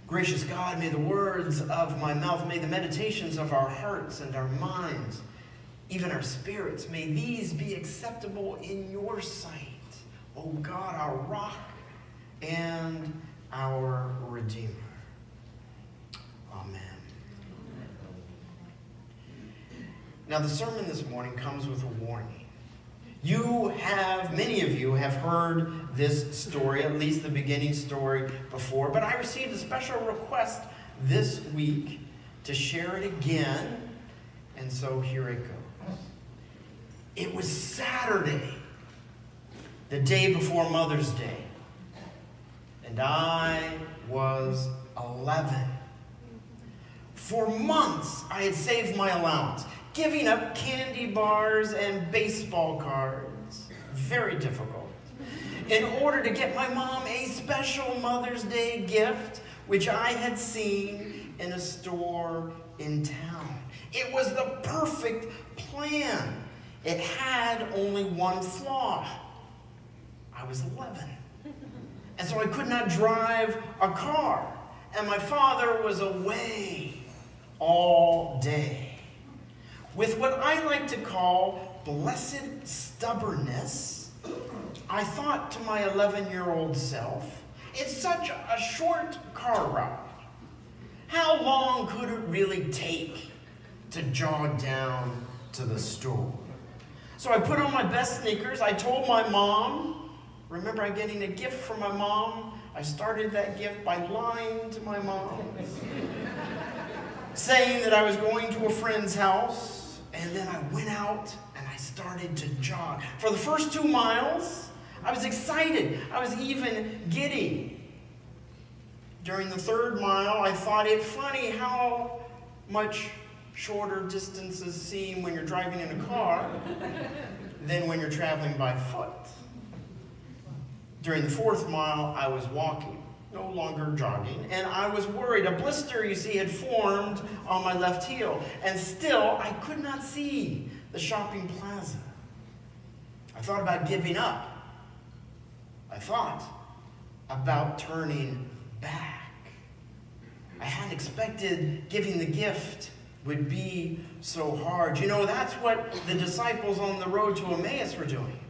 Gracious God, may the words of my mouth, may the meditations of our hearts and our minds, even our spirits, may these be acceptable in your sight, O God, our rock and our Redeemer. Amen. Now, the sermon this morning comes with a warning. Many of you have heard this story, at least the beginning story, before, but I received a special request this week to share it again, and so here it goes. It was Saturday, the day before Mother's Day, and I was 11. For months, I had saved my allowance, giving up candy bars and baseball cards, very difficult, in order to get my mom a special Mother's Day gift, which I had seen in a store in town. It was the perfect plan. It had only one flaw. I was 11. And so I could not drive a car. And my father was away all day. With what I like to call blessed stubbornness, I thought to my 11-year-old self, it's such a short car ride. How long could it really take to jog down to the store? So I put on my best sneakers. I told my mom, remember I'm getting a gift from my mom? I started that gift by lying to my mom, saying that I was going to a friend's house. And then I went out and I started to jog. For the first 2 miles, I was excited. I was even giddy. During the 3rd mile, I thought it funny how much shorter distances seem when you're driving in a car than when you're traveling by foot. During the 4th mile, I was walking, no longer jogging, and I was worried. A blister, you see, had formed on my left heel, and still I could not see the shopping plaza. I thought about giving up. I thought about turning back. I hadn't expected giving the gift would be so hard. You know, that's what the disciples on the road to Emmaus were doing.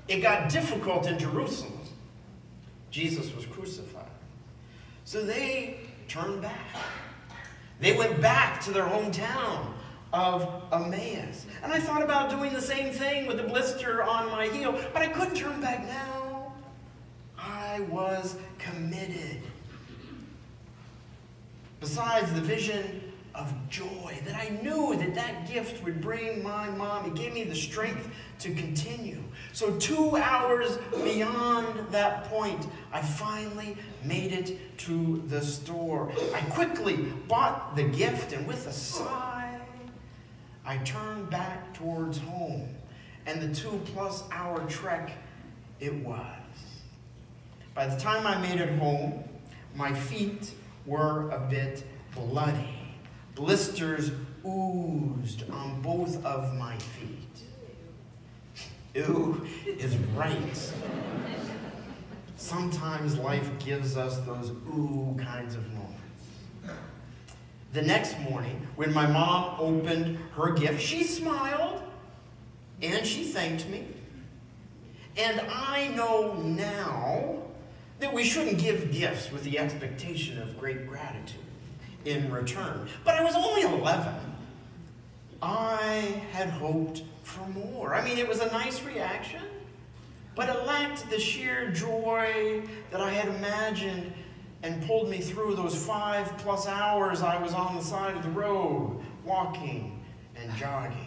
It got difficult in Jerusalem. Jesus was crucified. So they turned back. They went back to their hometown of Emmaus. And I thought about doing the same thing with the blister on my heel, but I couldn't turn back now. I was committed. Besides the vision of joy that I knew that gift would bring my mom, it gave me the strength to continue. So 2 hours beyond that point, I finally made it to the store. I quickly bought the gift, and with a sigh, I turned back towards home. And the 2+ hour trek it was. By the time I made it home, my feet were a bit bloody. Blisters oozed on both of my feet. Ooh is right. Sometimes life gives us those ooh kinds of moments. The next morning, when my mom opened her gift, she smiled and she thanked me. And I know now that we shouldn't give gifts with the expectation of great gratitude in return. But I was only 11. I had hoped for more. I mean, it was a nice reaction, but it lacked the sheer joy that I had imagined and pulled me through those 5+ hours I was on the side of the road, walking and jogging.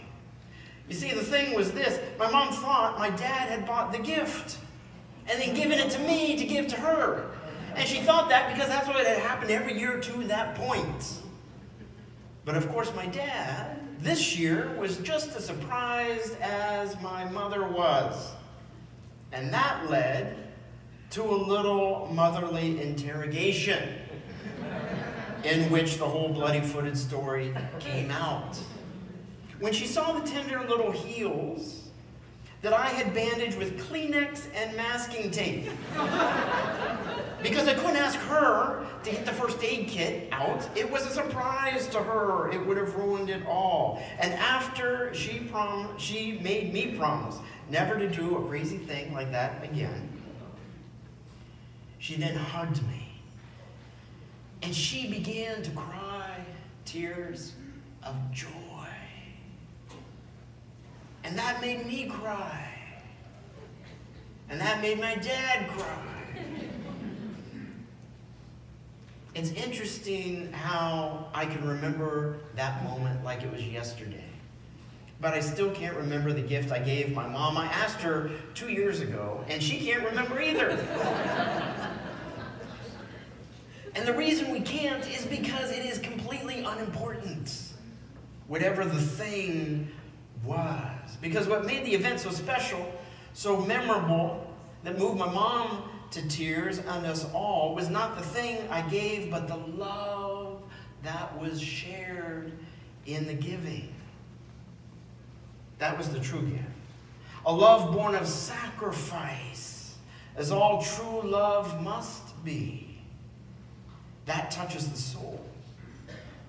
You see, the thing was this. My mom thought my dad had bought the gift and then given it to me to give to her. And she thought that because that's what had happened every year to that point. But of course, my dad, this year, was just as surprised as my mother was. And that led to a little motherly interrogation in which the whole bloody-footed story came out. When she saw the tender little heels that I had bandaged with Kleenex and masking tape, because I couldn't ask her to get the first aid kit out. It was a surprise to her. It would have ruined it all. And after she made me promise never to do a crazy thing like that again, she then hugged me. And she began to cry tears of joy. And that made me cry. And that made my dad cry. It's interesting how I can remember that moment like it was yesterday. But I still can't remember the gift I gave my mom. I asked her 2 years ago, and she can't remember either. And the reason we can't is because it is completely unimportant, whatever the thing was. Because what made the event so special, so memorable, that moved my mom to tears and us all, was not the thing I gave, but the love that was shared in the giving. That was the true gift. A love born of sacrifice, as all true love must be. That touches the soul.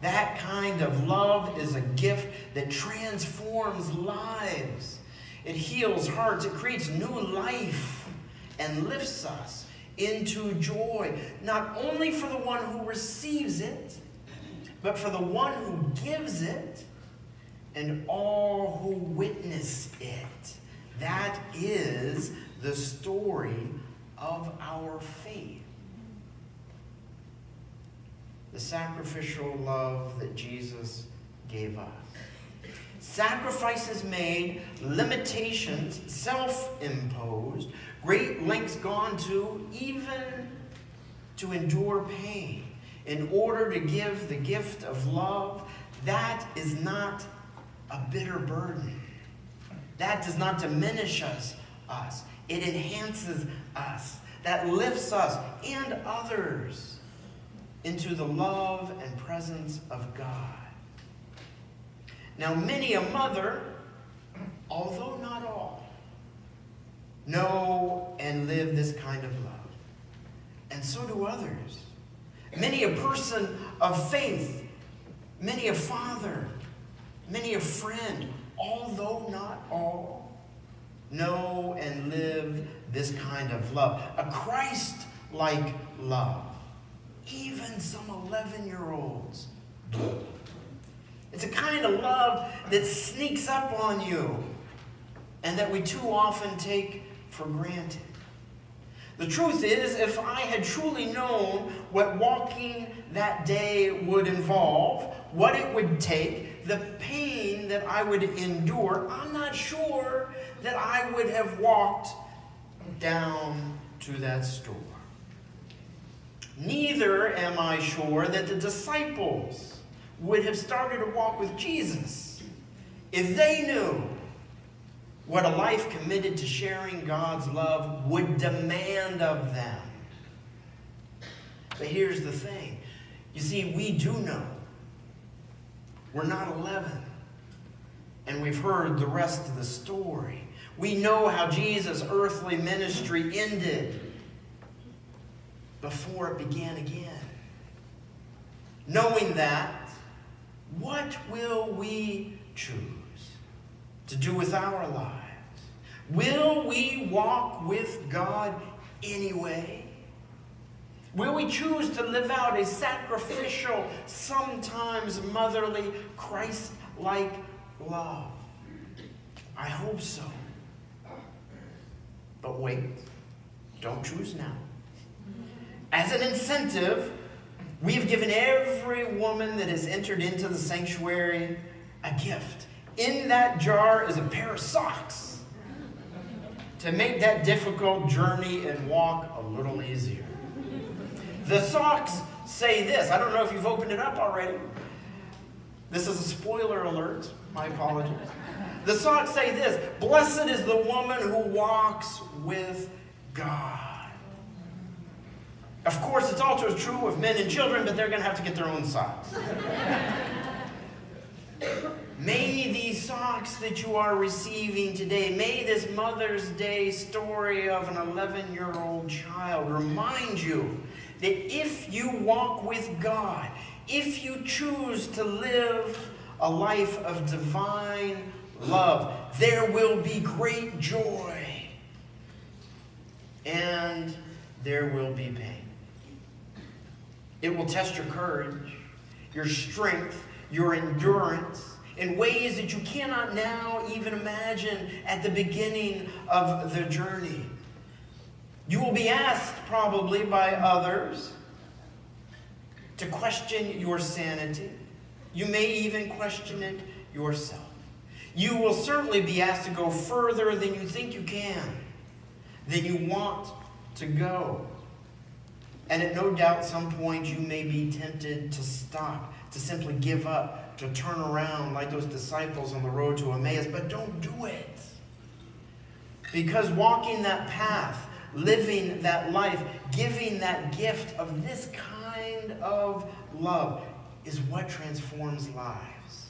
That kind of love is a gift that transforms lives. It heals hearts. It creates new life and lifts us into joy, not only for the one who receives it, but for the one who gives it and all who witness it. That is the story of our faith. The sacrificial love that Jesus gave us. Sacrifices made, limitations self-imposed, great lengths gone to, even to endure pain, in order to give the gift of love. That is not a bitter burden. That does not diminish us. It enhances us. That lifts us and others into the love and presence of God. Now, many a mother, although not all, know and live this kind of love. And so do others. Many a person of faith, many a father, many a friend, although not all, know and live this kind of love. A Christ-like love. Even some 11-year-olds. It's a kind of love that sneaks up on you and that we too often take for granted. The truth is, if I had truly known what walking that day would involve, what it would take, the pain that I would endure, I'm not sure that I would have walked down to that store. Neither am I sure that the disciples would have started to walk with Jesus if they knew what a life committed to sharing God's love would demand of them. But here's the thing. You see, we do know. We're not 11. And we've heard the rest of the story. We know how Jesus' earthly ministry ended before it began again. Knowing that, what will we choose to do with our lives? Will we walk with God anyway? Will we choose to live out a sacrificial, sometimes motherly, Christ-like love? I hope so. But wait, don't choose now. As an incentive, we've given every woman that has entered into the sanctuary a gift. In that jar is a pair of socks to make that difficult journey and walk a little easier. The socks say this. I don't know if you've opened it up already. This is a spoiler alert. My apologies. The socks say this: blessed is the woman who walks with God. Of course, it's also true of men and children, but they're going to have to get their own socks. May these socks ask that you are receiving today, may this Mother's Day story of an 11-year-old child remind you that if you walk with God, if you choose to live a life of divine love, there will be great joy. And there will be pain. It will test your courage, your strength, your endurance in ways that you cannot now even imagine at the beginning of the journey. You will be asked probably by others to question your sanity. You may even question it yourself. You will certainly be asked to go further than you think you can, than you want to go. And at no doubt some point you may be tempted to stop, to simply give up, to turn around like those disciples on the road to Emmaus, but don't do it. Because walking that path, living that life, giving that gift of this kind of love is what transforms lives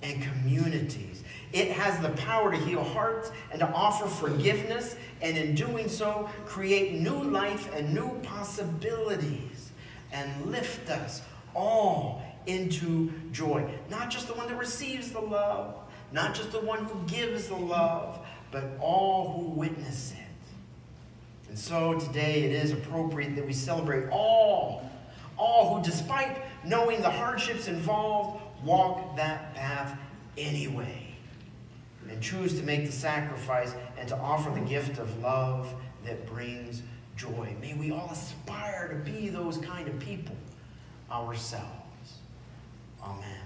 and communities. It has the power to heal hearts and to offer forgiveness, and in doing so, create new life and new possibilities and lift us all into joy. Not just the one that receives the love, not just the one who gives the love, but all who witness it. And so today it is appropriate that we celebrate all who, despite knowing the hardships involved, walk that path anyway and choose to make the sacrifice and to offer the gift of love that brings joy. May we all aspire to be those kind of people ourselves. Amen.